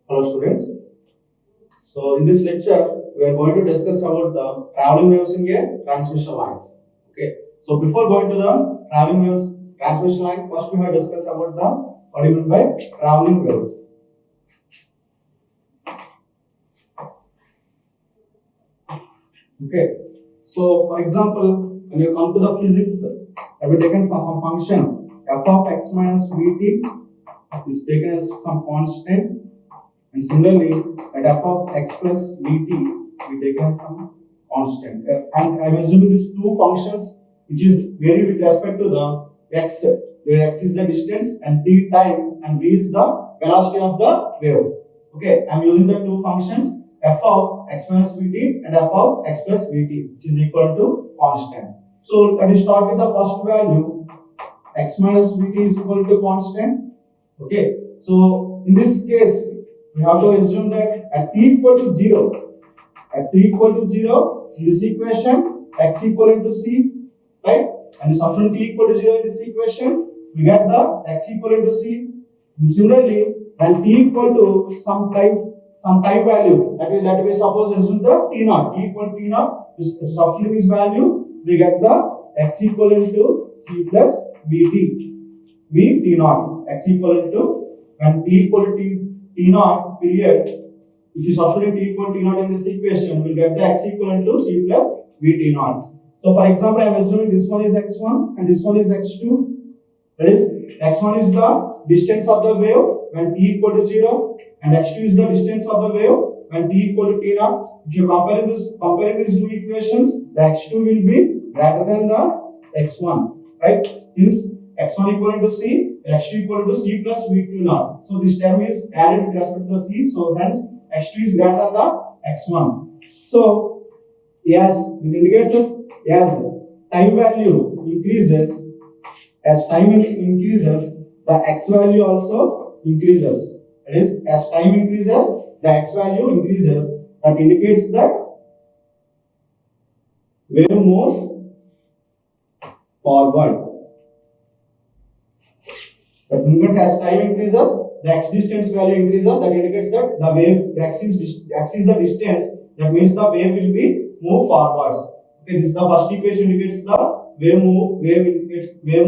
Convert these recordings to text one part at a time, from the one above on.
Hello students. So in this lecture, we are going to discuss about the traveling waves in a transmission lines. Okay. So before going to the traveling waves transmission line, first we have discussed about the what do you mean by traveling waves. Okay. So for example, when you come to the physics, have been taken from some function f of x minus vt is taken as some constant. And similarly, at f of x plus vt, we take as some constant. And I'm assuming these two functions, which is varied with respect to the x, where x is the distance and t time, and v is the velocity of the wave. Okay, I'm using the two functions f of x minus vt and f of x plus vt, which is equal to constant. So let me start with the first value. X minus vt is equal to constant. Okay, so in this case, we have to assume that at t equal to 0, in this equation, x equal to c, right? And substituting t equal to 0 in this equation, we get the x equal to c. And similarly, when t equal to some time value, that we suppose assume the t naught, t equal to t naught, substituting this value, we get the x equal to c plus vt, v t naught, x equal to when t equal to t naught period, if you substitute t equal to t naught in this equation, we will get the x equal to c plus v t naught. So for example, I am assuming this one is x1 and this one is x2. That is, x1 is the distance of the wave when t equal to 0, and x2 is the distance of the wave when t equal to t naught. If you comparing these two equations, the x2 will be greater than the x1, right? Since x1 equal to c, x2 equal to c plus v2 naught. So this term is added with respect to the c. So hence x2 is greater than the x1. So as this indicates us, as time value increases, the x value also increases. That is, as time increases, the x value increases. That indicates that wave moves forward. That indicates as time increases, the x distance value increases. That indicates that the wave x is the distance. That means the wave will be move forwards. Okay, this is the first equation indicates the wave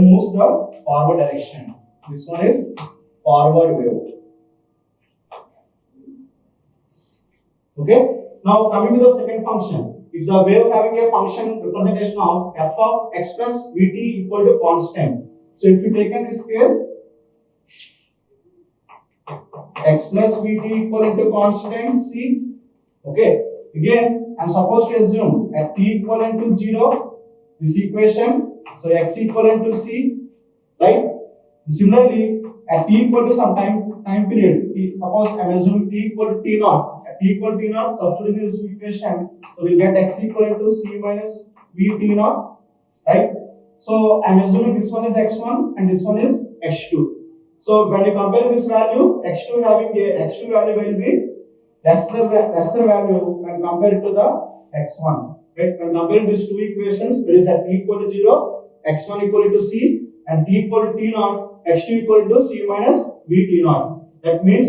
moves the forward direction. This one is forward wave. Okay. Now coming to the second function. If the wave having a function representation of f of x plus vt equal to constant. So if you take in this case, x plus vt equal to constant c. Okay. Again, I am supposed to assume at t equal to 0, this equation. So x equal to c, right? Similarly, at t equal to some time period, suppose I am assuming t equal to t naught. At t equal to t naught, substituting this equation, so we get x equal to c minus v t naught, right? So I am assuming this one is x1 and this one is x2. So when you compare this value, x2 value will be lesser value when compared to the x1. Right? When comparing these two equations, it is at t equal to 0, x1 equal to c, and t equal to t naught, x2 equal to c minus v t naught. That means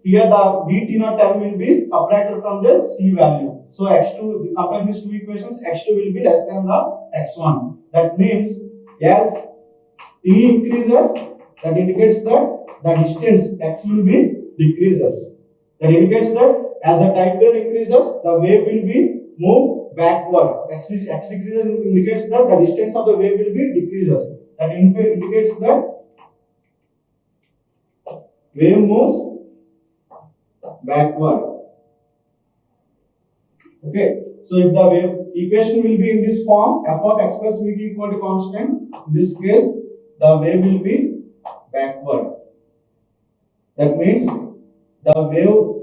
here the v t naught term will be subtracted from the c value. So x2, comparing these two equations, x2 will be less than the x1. That means as t increases, that indicates that the distance x will be decreases. That indicates that as the time period increases, the wave will be moved backward. X decreases indicates that the distance of the wave will be decreases. That indicates that wave moves backward. Okay. So if the wave equation will be in this form, f of x plus vt equal to constant, in this case, the wave will be backward. That means the wave.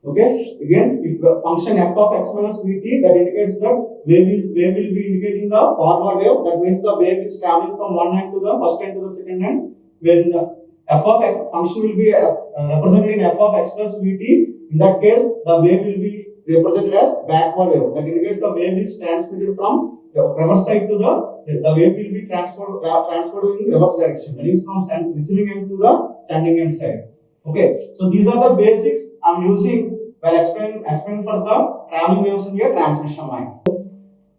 Okay, again, if the function f of x minus vt, that indicates that wave will be indicating the forward wave. That means the wave is traveling from one end to the first end to the second end. When the f of x function will be represented in f of x plus vt, in that case, the wave will be represented as backward wave. That indicates the wave is transmitted from the reverse side to the wave will be transferred in reverse direction. That is from receiving end to the sending end side. Okay, so these are the basics I'm using while explaining for the traveling waves in a transmission line.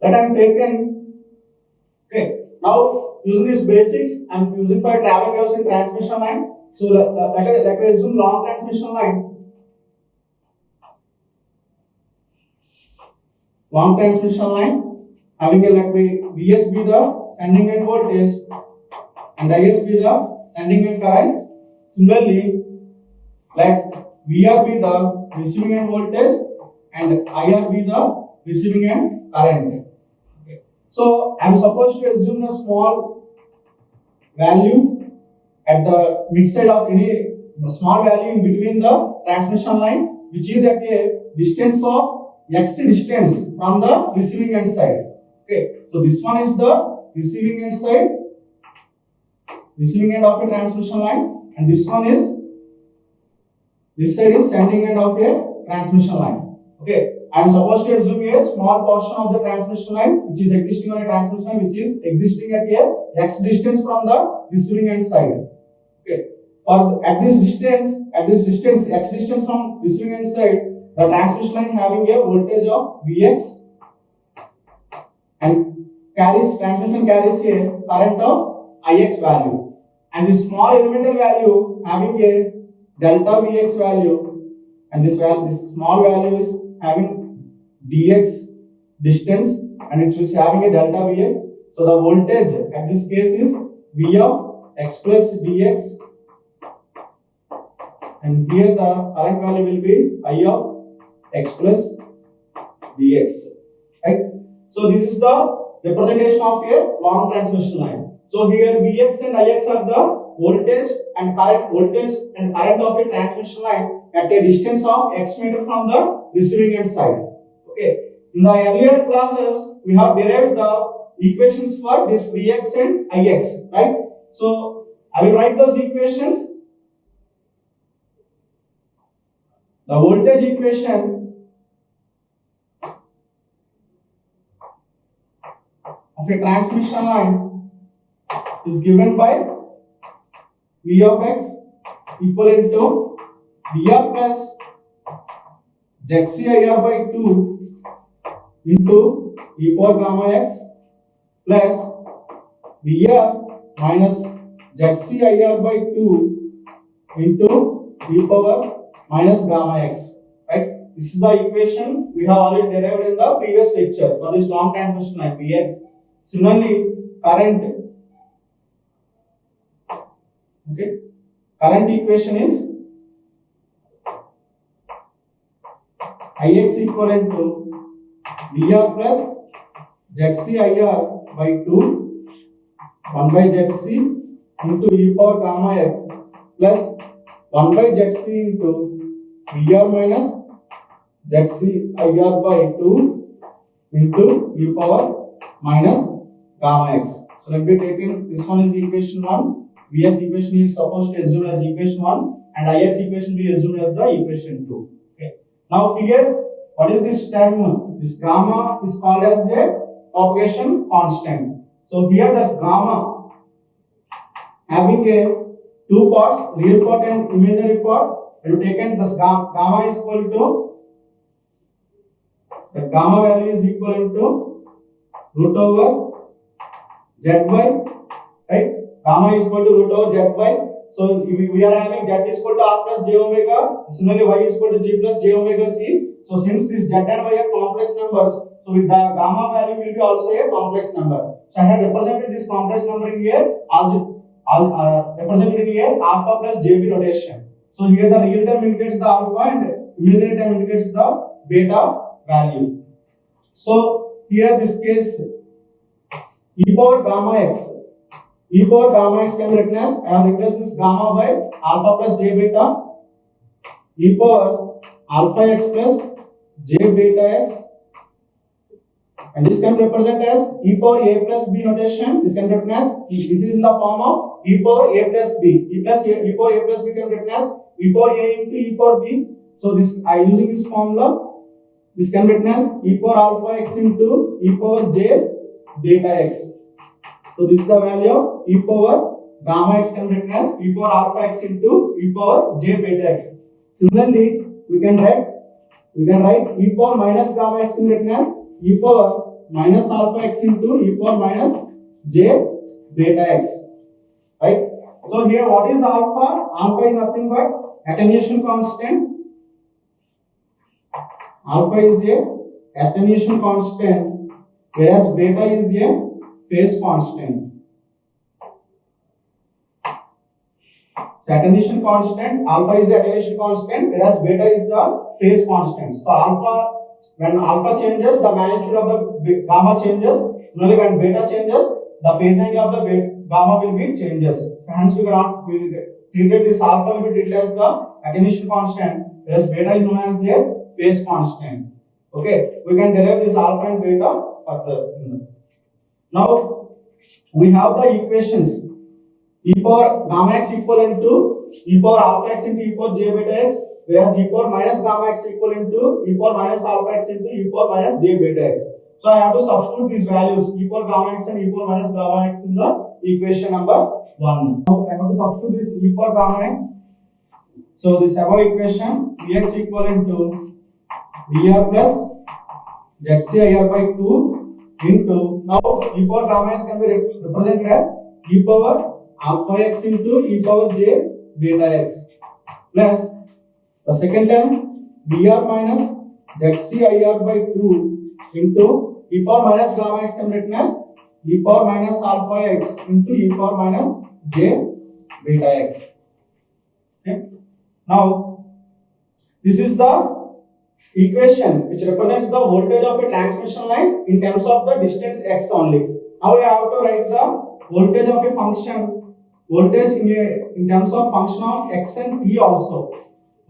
That I'm taken. Okay, now using these basics I'm using for traveling waves in transmission line. So let me assume long transmission line. Long transmission line having a let me Vs be the sending end voltage and Is be the sending end current. Similarly, let VR be the receiving end voltage and IR be the receiving end current. Okay. So I am supposed to assume a small value at the mid-side of any small value in between the transmission line, which is at a distance of x distance from the receiving end side. Okay, so this one is the receiving end side, receiving end of a transmission line, and this one is this side is sending end of a transmission line. Okay, I am supposed to assume a small portion of the transmission line which is existing on a transmission line which is existing at a x distance from the receiving end side. Okay, for at this distance x distance from receiving end side, the transmission line having a voltage of Vx and transmission carries a current of Ix value, and this small elemental value having a delta Vx value, and this small value is having dx distance and it is having a delta Vx. So the voltage at this case is V of x plus dx, and here the current value will be I of x plus dx, right? So this is the representation of a long transmission line. So here Vx and Ix are the voltage and current of a transmission line at a distance of x meter from the receiving end side. Okay, in the earlier classes we have derived the equations for this Vx and Ix, right? So I will write those equations. The voltage equation of a transmission line is given by V of x equivalent to VR plus ZCIR by 2 into e power gamma x plus VR minus ZCIR by 2 into e power minus gamma x, right? This is the equation we have already derived in the previous lecture for this long transmission line Vx. Similarly, current equation is Ix equivalent to VR plus ZCIR by 2 1 by ZC into e power gamma x plus 1 by ZC into VR minus ZCIR by 2 into e power minus gamma x. So let me take in this one is equation 1. Vx equation is supposed to assume as equation 1 and Ix equation be assumed as the equation 2. Okay. Now here, what is this term? This gamma is called as a propagation constant. So here this gamma having a two parts, real part and imaginary part. You taken this gamma is equal to the gamma value is equal to root over zy, right? Gamma is equal to root over zy. So we are having z is equal to r plus j omega. Similarly, y is equal to g plus j omega c. So since this z and y are complex numbers, so with the gamma value will be also a complex number. So I have represented this complex number in here, represented in here alpha plus jb notation. So here the real term indicates the alpha and imaginary term indicates the beta value. So here this case e power gamma x. E power gamma x can be written as, I have replaced this gamma by alpha plus j beta, e power alpha x plus j beta x, and this can be represented as e power a plus b notation. This can be written as, this is in the form of e power a plus b. E power a plus b can be written as e power a into e power b. So this, I using this formula, this can be written as e power alpha x into e power j beta x. So this is the value of e power gamma x can be written as e power alpha x into e power j beta x. Similarly, we can write e power minus gamma x can be written as e power minus alpha x into e power minus j beta x. Right? So here what is alpha? Alpha is nothing but attenuation constant. Alpha is a attenuation constant, whereas beta is a phase constant. So attenuation constant, alpha is the attenuation constant, whereas beta is the phase constant. So alpha, when alpha changes, the magnitude of the gamma changes. Similarly, when beta changes, the phase angle of the gamma will be changes. Hence, we treated this alpha will be treated as the attenuation constant, whereas beta is known as the phase constant. Okay, we can derive this alpha and beta further. Now we have the equations. E power gamma x equivalent to e power alpha x into e power j beta x, whereas e power minus gamma x equivalent to e power minus alpha x into e power minus j beta x. So I have to substitute these values e power gamma x and e power minus gamma x in the equation number 1. Now I have to substitute this e power gamma x. So this above equation Vx equivalent to Vr plus Xcir by 2 into, now e power gamma x can be represented as e power alpha x into e power j beta x plus the second term Vr minus Xcir by 2 into e power minus gamma x can be written as e power minus alpha x into e power minus j beta x. Okay. Now this is the equation which represents the voltage of a transmission line in terms of the distance x only. Now we have to write the voltage of a function, voltage in terms of function of x and t also.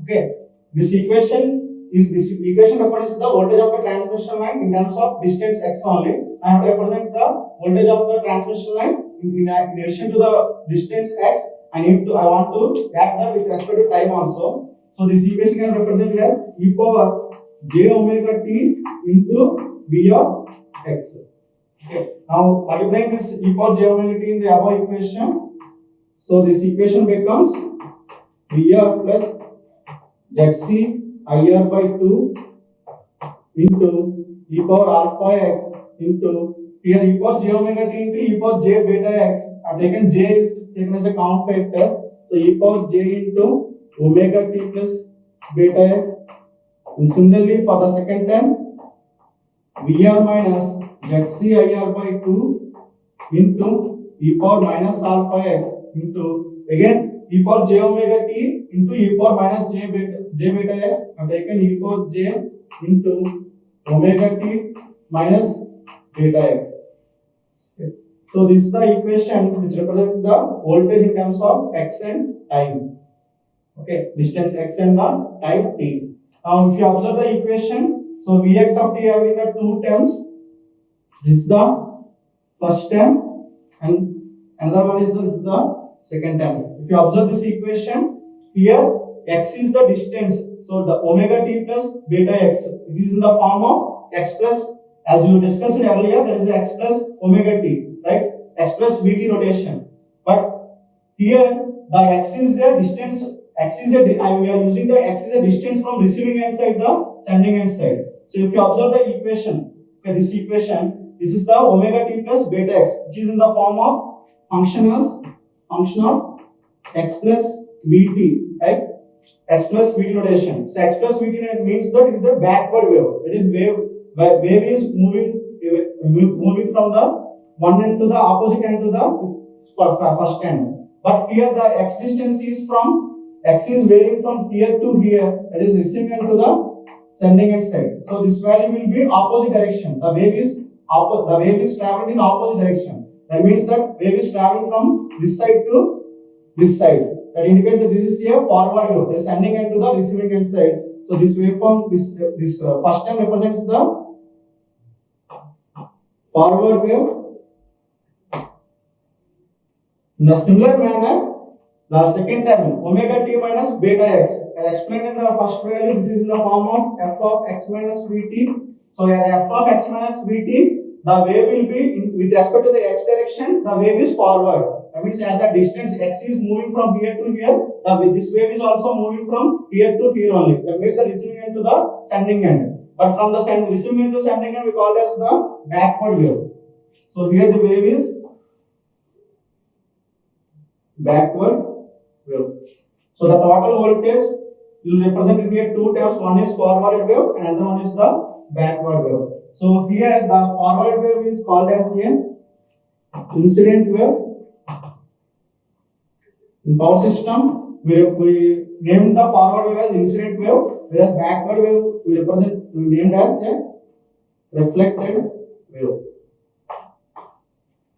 Okay, this equation represents the voltage of a transmission line in terms of distance x only. I have to represent the voltage of the transmission line in addition to the distance x. I want to add that with respect to time also. So this equation can represent as e power j omega t into v of x. Okay. Now multiplying this e power j omega t in the above equation, so this equation becomes Vr plus Xcir by 2 into e power alpha x into, here e power j omega t into e power j beta x. I have taken j is taken as a count factor, so e power j into omega t plus beta x. And similarly for the second term, Vr minus Xcir by 2 into e power minus alpha x into, again e power j omega t into e power minus j beta x. I have taken e power j into omega t minus beta x. So this is the equation which represents the voltage in terms of x and time. Okay, distance x and the time t. Now if you observe the equation, so Vx of t having the two terms. This is the first term and another one is this is the second term. If you observe this equation, here x is the distance, so the omega t plus beta x, it is in the form of x plus, as you discussed earlier, that is the x plus omega t, right? X plus vt notation. But here the x is the distance, we are using the x is the distance from receiving end side the sending end side. So if you observe the equation, okay, this equation, this is the omega t plus beta x, which is in the form of function of x plus vt, right? X plus vt notation. So x plus vt means that it is the backward wave. It is wave is moving from the one end to the opposite end to the first end. But here the x distance is from, x is varying from here to here, that is receiving end to the sending end side. So this value will be opposite direction. The wave is traveling in opposite direction. That means that wave is traveling from this side to this side. That indicates that this is a forward wave, the sending end to the receiving end side. So this waveform, this first term represents the forward wave. In a similar manner, the second term, omega t minus beta x, as explained in the first value, this is in the form of f of x minus vt. So as f of x minus vt, the wave will be with respect to the x direction, the wave is forward. That means as the distance x is moving from here to here, this wave is also moving from here to here only. That means the receiving end to the sending end. But from the receiving end to sending end, we call it as the backward wave. So here the wave is backward wave. So the total voltage you will represent in here two terms. One is forward wave and another one is the backward wave. So here the forward wave is called as a incident wave. In power system, we named the forward wave as incident wave, whereas backward wave we named as a reflected wave.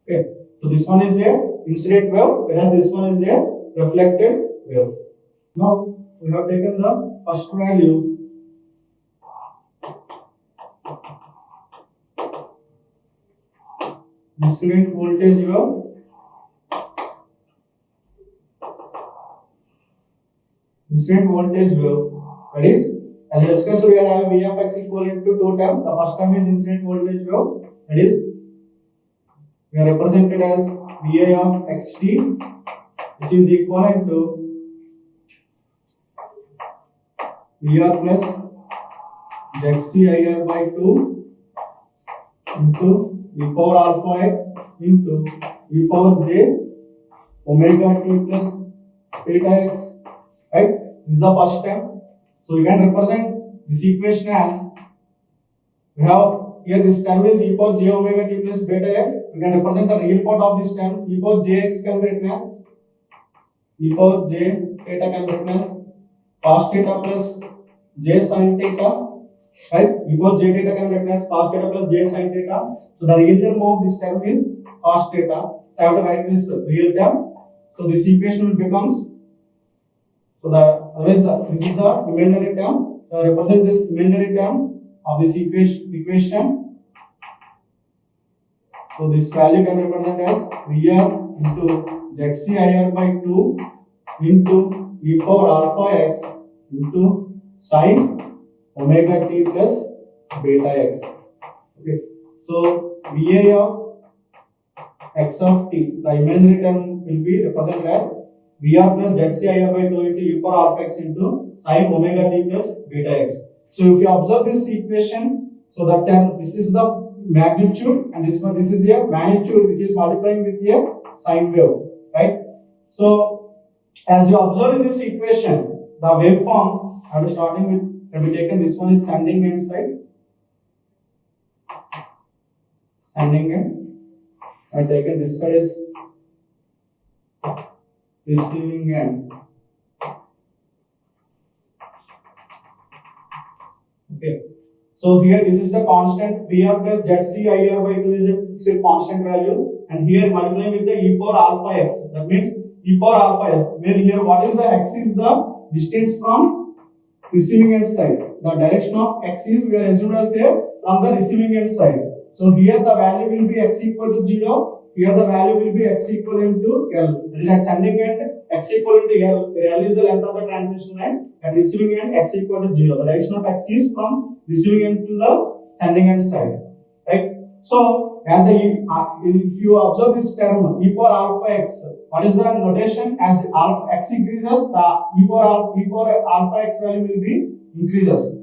Okay, so this one is a incident wave, whereas this one is a reflected wave. Now we have taken the first value. Incident voltage wave. Incident voltage wave. That is, as we discussed, we are having V of x equivalent to two terms. The first term is incident voltage wave. That is, we are represented as VA of xt, which is equivalent to VR plus ZCIR by 2 into e power alpha x into e power j omega t plus beta x. Right? This is the first term. So you can represent this equation as, we have here this term is e power j omega t plus beta x. We can represent the real part of this term. E power jx can be written as e power j theta can be written as cos theta plus j sin theta. Right? E power j theta can be written as cos theta plus j sin theta. So the real term of this term is cos theta. So I have to write this real term. So this equation will becomes, so this is the imaginary term. So represent this imaginary term of this equation. So this value can be represented as VR into ZCIR by 2 into e power alpha x into sin omega t plus beta x. Okay. So VA of x of t, the imaginary term will be represented as VR plus ZCIR by 2 into e power alpha x into sin omega t plus beta x. So if you observe this equation, so that term, this is the magnitude and this is a magnitude which is multiplying with a sine wave, right? So as you observe in this equation, the waveform, I will starting with, have we taken this one is sending end side, sending end, I have taken this side is receiving end. Okay. So here this is the constant VR plus ZCIR by 2 is a constant value, and here multiplying with the e power alpha x. That means e power alpha x. Where here what is the x is the distance from receiving end side. The direction of x is we are assuming as a from the receiving end side. So here the value will be x equal to 0. Here the value will be x equivalent to L. That is at sending end x equivalent to L. L is the length of the transmission line. At receiving end x equal to 0. The direction of x is from receiving end to the sending end side. Right? So as if you observe this term e power alpha x, what is the notation? As alpha x increases, the e power alpha x value will be increases.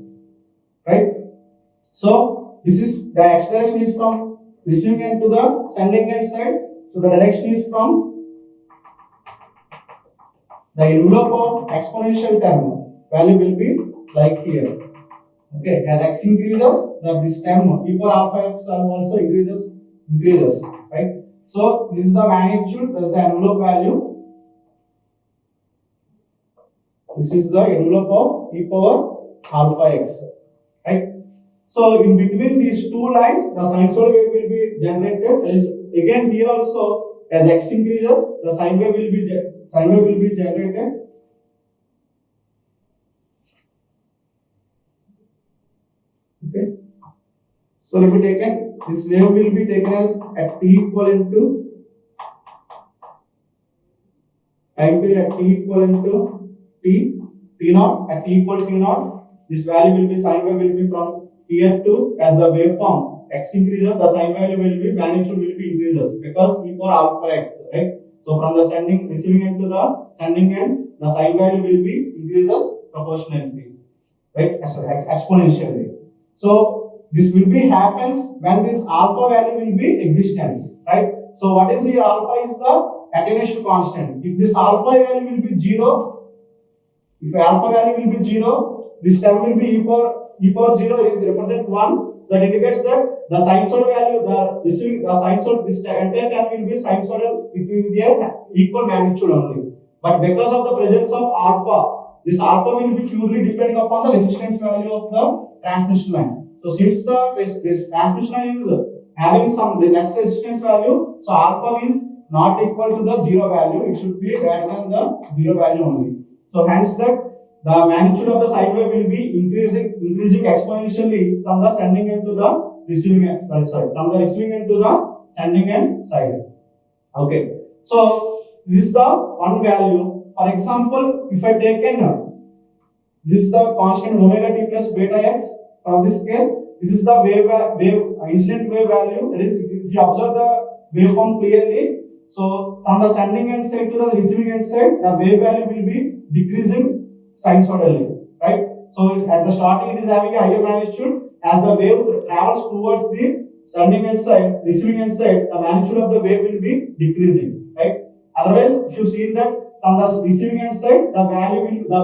Right? So this is the x direction is from receiving end to the sending end side. So the direction is from the envelope of exponential term. Value will be like here. Okay, as x increases, this term e power alpha x also increases, right? So this is the magnitude, that's the envelope value. This is the envelope of e power alpha x, right? So in between these two lines, the sinusoidal wave will be generated. Again here also, as x increases, the sine wave will be generated. Okay. So let me taken, this wave will be taken as at t equivalent to time period at t equivalent to t naught at t equal to t naught. This value will be sine wave will be from here to, as the waveform x increases, the sine value will be magnitude will be increases because e power alpha x, right? So from the receiving end to the sending end, the side value will be increases proportionally, right? Sorry, exponentially. So this will be happens when this alpha value will be existence, right? So what is here? Alpha is the attenuation constant. If this alpha value will be 0, if alpha value will be 0, this term will be e power 0 is represent 1. That indicates that the sinusoidal value, the receiving the sinusoid, this entire term will be sinusoidal with their equal magnitude only. But because of the presence of alpha, this alpha will be purely depending upon the resistance value of the transmission line. So since this transmission line is having some less resistance value, so alpha is not equal to the 0 value. It should be greater than the 0 value only. So hence that the magnitude of the sine wave will be increasing exponentially from the sending end to the receiving end. From the receiving end to the sending end side. Okay. So this is the one value. For example, if I take this is the constant omega t plus beta x. For this case, this is the incident wave value. That is, if you observe the waveform clearly, so from the sending end side to the receiving end side, the wave value will be decreasing sinusoidally, right? So at the starting it is having a higher magnitude. As the wave travels towards the sending end side, receiving end side, the magnitude of the wave will be decreasing, right? Otherwise, if you see that from the receiving end side, the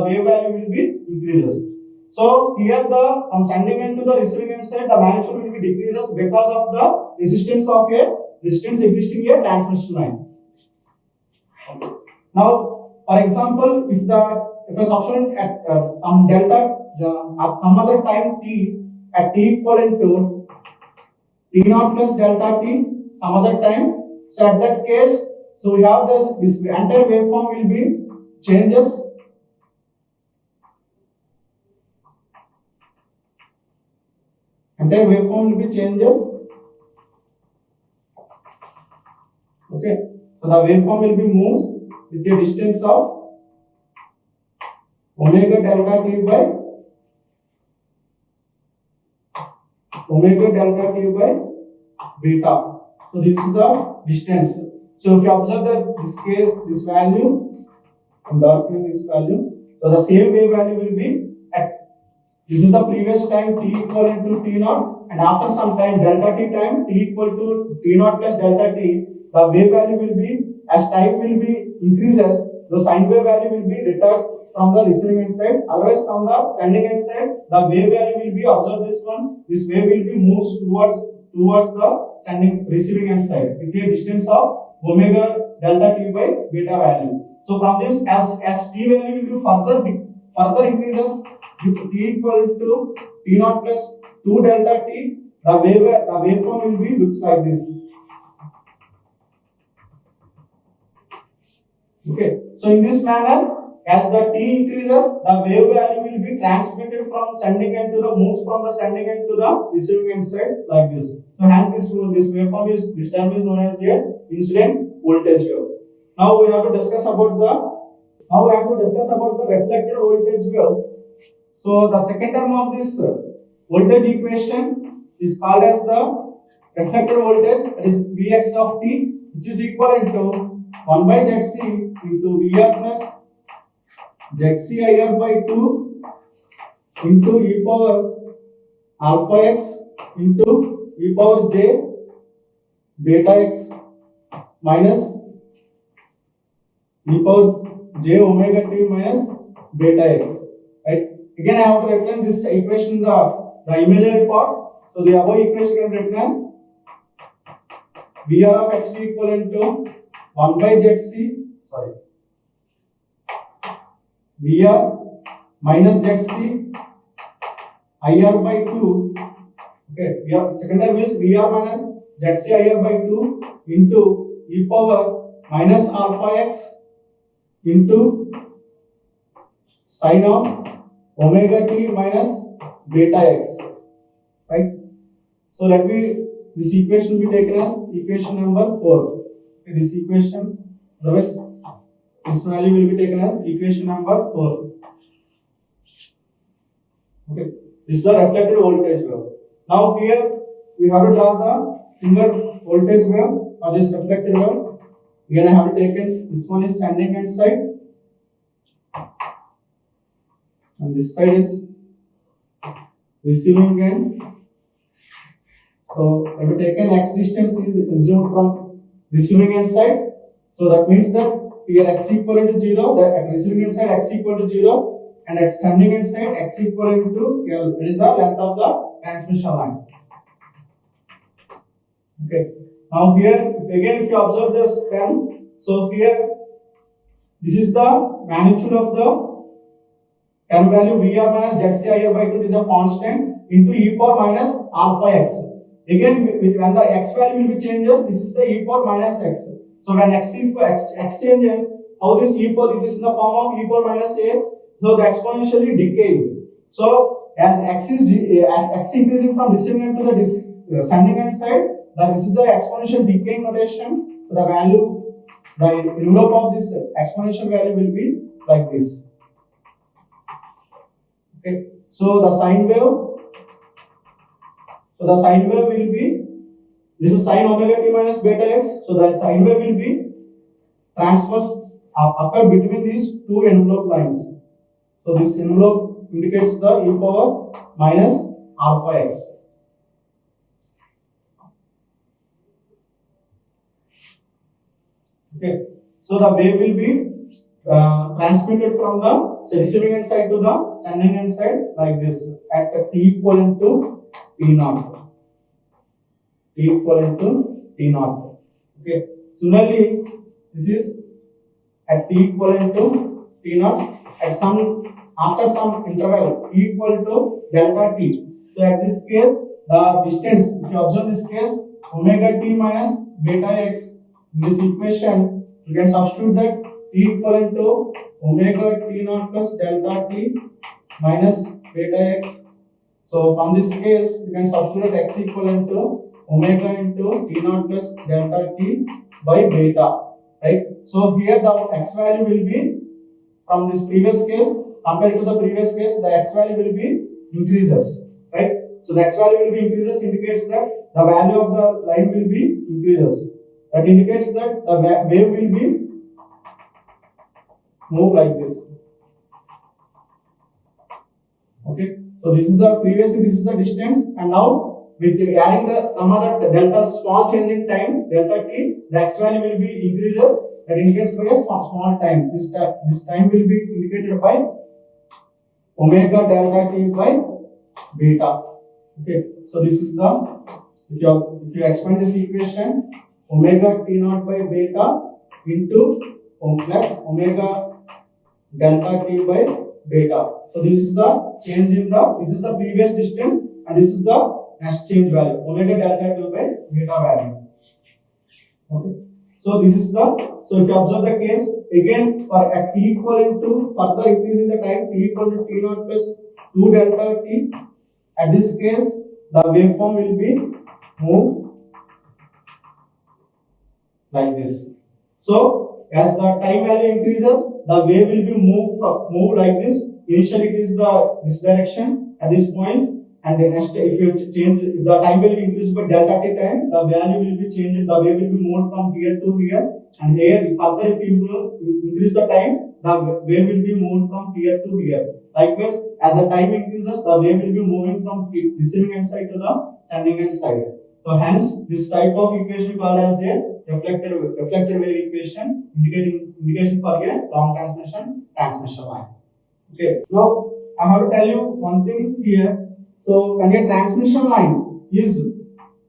wave value will be increases. So here from sending end to the receiving end side, the magnitude will be decreases because of the resistance existing here transmission line. Now, for example, if I substitute at some delta at some other time t at t equivalent to t naught plus delta t some other time, so at that case, so we have this entire waveform will be changes. Entire waveform will be changes. Okay, so the waveform will be moves with a distance of omega delta t by beta. So this is the distance. So if you observe that this value, I'm darkening this value. So the same wave value will be at this is the previous time t equivalent to t naught, and after some time delta t time t equal to t naught plus delta t, the wave value will be as time will be increases, the sine wave value will be returns from the receiving end side. Otherwise, from the sending end side, the wave value will be observe this one. This wave will be moves towards the receiving end side with a distance of omega delta t by beta value. So from this, as t value will be further increases with t equal to t naught plus 2 delta t, the waveform will be looks like this. Okay, so in this manner, as the t increases, the wave value will be transmitted from sending end to the moves from the sending end to the receiving end side like this. So hence this waveform this term is known as a incident voltage wave. Now we have to discuss about the reflected voltage wave. So the second term of this voltage equation is called as the reflected voltage, that is Vx of t, which is equivalent to 1 by Zc into Vr plus Zcir by 2 into e power alpha x into e power j beta x minus e power j omega t minus beta x. Right? Again, I have to represent this equation in the imaginary part. So the above equation can be written as Vr of xt equivalent to 1 by Vr minus Zc IR by 2. Okay, second term is Vr minus Zc IR by 2 into e power minus alpha x into sine of omega t minus beta x. Right? So this equation will be taken as equation number 4. Okay, this equation, otherwise this value will be taken as equation number 4. Okay, this is the reflected voltage wave. Now here we have to draw the similar voltage wave for this reflected wave. Again, I have taken this one is sending end side, and this side is receiving end. So I have taken x distance is assumed from receiving end side. So that means that here x equivalent to 0, the at receiving end side x equal to 0, and at sending end side x equivalent to L. It is the length of the transmission line. Okay. Now here again, if you observe this term, so here this is the magnitude of the term value VR minus ZCIR by 2 is a constant into e power minus alpha x. Again, when the x value will be changes, this is the e power minus x. So when x changes, how this e power, this is in the form of e power minus x. So the exponentially decaying. So as x is x increasing from receiving end to the sending end side, this is the exponential decaying notation. So the value, the envelope of this exponential value will be like this. Okay. So the sine wave. So the sine wave will be, this is sine omega t minus beta x. So the sine wave will be transverse occur between these two envelope lines. So this envelope indicates the e power minus alpha x. Okay. So the wave will be transmitted from the receiving end side to the sending end side like this at t equivalent to t naught. T equivalent to t naught. Okay. Similarly, this is at t equivalent to t naught at some after some interval t equal to delta t. So at this case, the distance, if you observe this case, omega t minus beta x. In this equation, you can substitute that t equivalent to omega t naught plus delta t minus beta x. So from this case, you can substitute x equivalent to omega into t naught plus delta t by beta, right? So here the x value will be from this previous case compared to the previous case, the x value will be increases, right? So the x value will be increases indicates that the value of the line will be increases. That indicates that the wave will be move like this. Okay. So this is the previously this is the distance, and now with adding the some other delta small change in time delta t, the x value will be increases. That indicates by a small time. This time will be indicated by omega delta t by beta. Okay. So this is the if you expand this equation, omega t naught by beta into plus omega delta t by beta. So this is the change in this is the previous distance, and this is the next change value omega delta t by beta value. Okay. So this is so if you observe the case again for at t equivalent to further increasing the time t equal to t naught plus 2 delta t. At this case, the waveform will be moved like this. So as the time value increases, the wave will be moved like this. Initially, it is this direction at this point, and the next if you change the time will increase by delta t time, the value will be changed. The wave will be moved from here to here, and here further if you increase the time, the wave will be moved from here to here. Likewise, as the time increases, the wave will be moving from receiving end side to the sending end side. So hence, this type of equation called as a reflected wave equation, indication for a long transmission line. Okay. Now I have to tell you one thing here. So when a transmission line is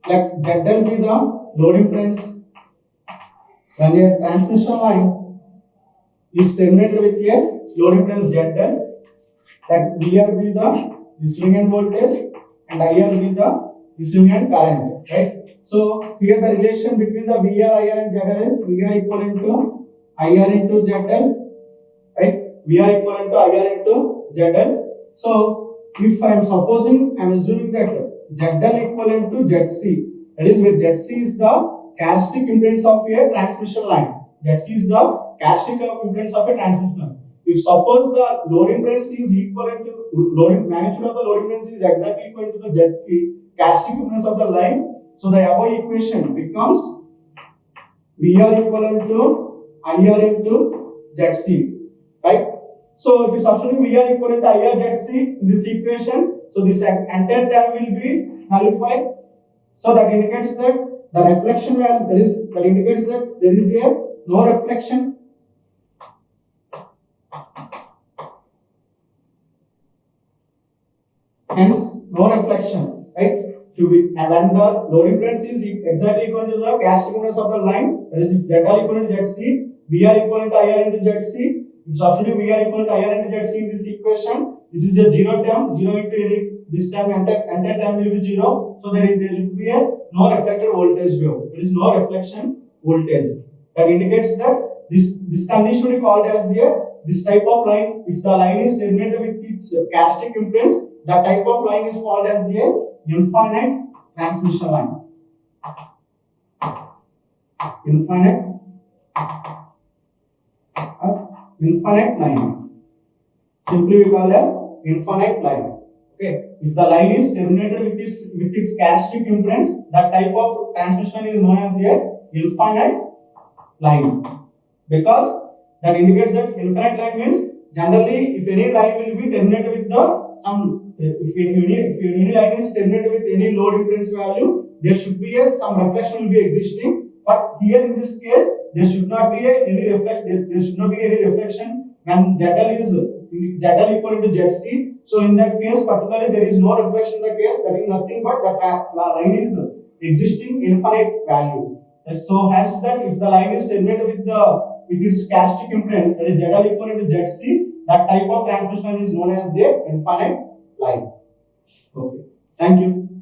like ZL be the load impedance, when a transmission line is terminated with a load impedance ZL, that VR be the receiving end voltage and IR be the receiving end current, right? So here the relation between the VR, IR and ZL is VR equivalent to IR into ZL, right? VR equivalent to IR into ZL. So if I am assuming that ZL equivalent to ZC, that is where ZC is the characteristic impedance of a transmission line. ZC is the characteristic impedance of a transmission line. If suppose the load impedance is equivalent to magnitude of the load impedance is exactly equal to the ZC characteristic impedance of the line, so the above equation becomes VR equivalent to IR into ZC, right? So if you substitute VR equivalent to IR ZC in this equation, so this entire term will be nullified. So that indicates that the reflection value, that indicates that there is a no reflection. Hence, no reflection, right? To be, and when the load impedance is exactly equal to the casting impedance of the line, that is if ZL equal to ZC, VR equal to IR into ZC. If substitute VR equal to IR into ZC in this equation, this is a zero term, zero into any, this term entire term will be zero. So there will be a no reflected voltage wave. There is no reflection voltage. That indicates that this condition will be called as this type of line. If the line is terminated with its characteristic impedance, that type of line is called as a infinite transmission line. Infinite line. Simply we call as infinite line. Okay. If the line is terminated with its characteristic impedance, that type of transmission is known as a infinite line. Because that indicates that infinite line means generally if any line will be terminated with the some if any line is terminated with any load impedance value, there should be some reflection will be existing. But here in this case, there should not be any reflection. There should not be any reflection when ZL equal to ZC. So in that case, particularly there is no reflection in the case. That is nothing but the line is existing infinite value. So hence that if the line is terminated with its characteristic impedance, that is ZL equal to ZC, that type of transmission is known as a infinite line. Okay. Thank you.